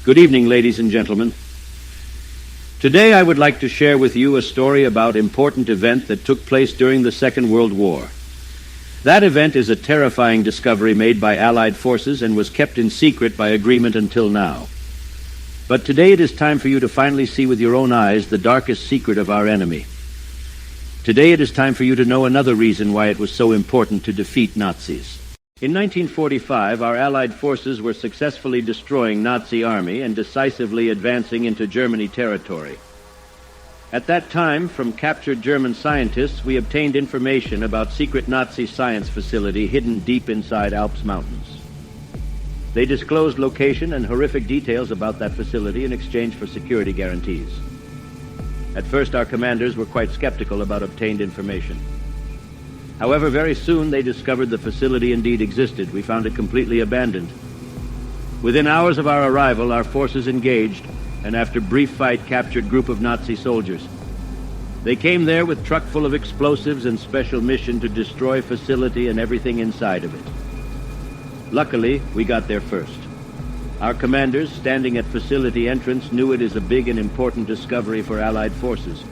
Good evening, ladies and gentlemen. Today I would like to share with you a story about an important event that took place during the Second World War. That event is a terrifying discovery made by Allied forces and was kept in secret by agreement until now. But today it is time for you to finally see with your own eyes the darkest secret of our enemy. Today it is time for you to know another reason why it was so important to defeat Nazis. In 1945, our Allied forces were successfully destroying Nazi army and decisively advancing into Germany territory. At that time, from captured German scientists, we obtained information about secret Nazi science facility hidden deep inside Alps mountains. They disclosed location and horrific details about that facility in exchange for security guarantees. At first, our commanders were quite skeptical about obtained information. However, very soon they discovered the facility indeed existed. We found it completely abandoned. Within hours of our arrival, our forces engaged, and after brief fight captured a group of Nazi soldiers. They came there with a truck full of explosives and special mission to destroy facility and everything inside of it. Luckily, we got there first. Our commanders, standing at facility entrance, knew it is a big and important discovery for Allied forces.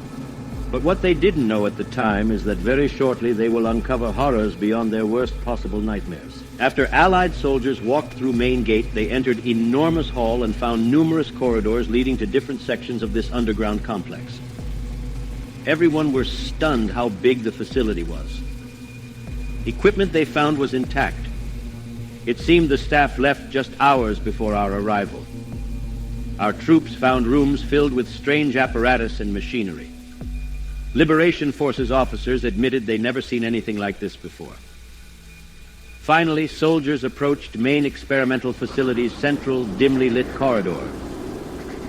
But what they didn't know at the time is that very shortly they will uncover horrors beyond their worst possible nightmares. After Allied soldiers walked through main gate, they entered enormous hall and found numerous corridors leading to different sections of this underground complex. Everyone were stunned how big the facility was. Equipment they found was intact. It seemed the staff left just hours before our arrival. Our troops found rooms filled with strange apparatus and machinery. Liberation Forces officers admitted they'd never seen anything like this before. Finally, soldiers approached main experimental facility's central, dimly lit corridor.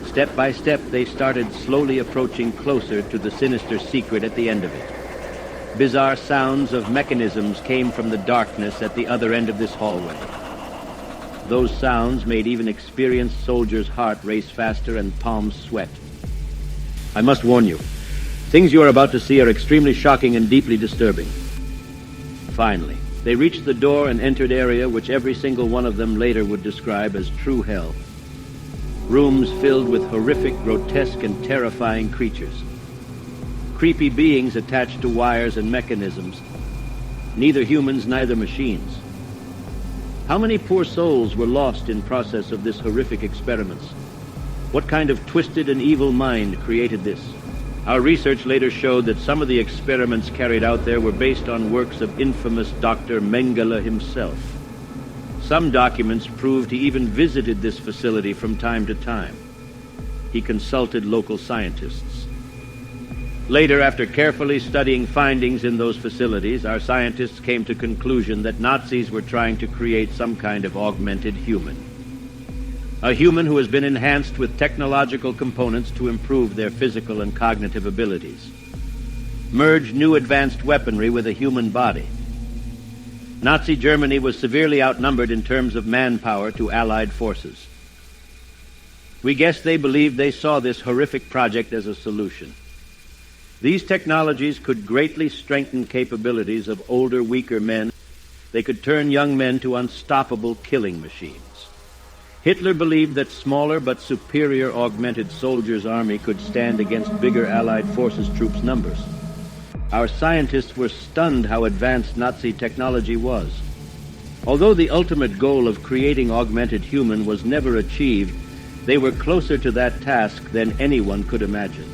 Step by step, they started slowly approaching closer to the sinister secret at the end of it. Bizarre sounds of mechanisms came from the darkness at the other end of this hallway. Those sounds made even experienced soldiers' heart race faster and palms sweat. I must warn you, things you are about to see are extremely shocking and deeply disturbing. Finally, they reached the door and entered area which every single one of them later would describe as true hell. Rooms filled with horrific, grotesque, and terrifying creatures. Creepy beings attached to wires and mechanisms. Neither humans, neither machines. How many poor souls were lost in process of this horrific experiments? What kind of twisted and evil mind created this? Our research later showed that some of the experiments carried out there were based on works of infamous Dr. Mengele himself. Some documents proved he even visited this facility from time to time. He consulted local scientists. Later, after carefully studying findings in those facilities, our scientists came to the conclusion that Nazis were trying to create some kind of augmented human. A human who has been enhanced with technological components to improve their physical and cognitive abilities. Merge new advanced weaponry with a human body. Nazi Germany was severely outnumbered in terms of manpower to Allied forces. We guess they believed they saw this horrific project as a solution. These technologies could greatly strengthen capabilities of older, weaker men. They could turn young men to unstoppable killing machines. Hitler believed that smaller but superior augmented soldiers' army could stand against bigger Allied forces' troops' numbers. Our scientists were stunned how advanced Nazi technology was. Although the ultimate goal of creating augmented human was never achieved, they were closer to that task than anyone could imagine.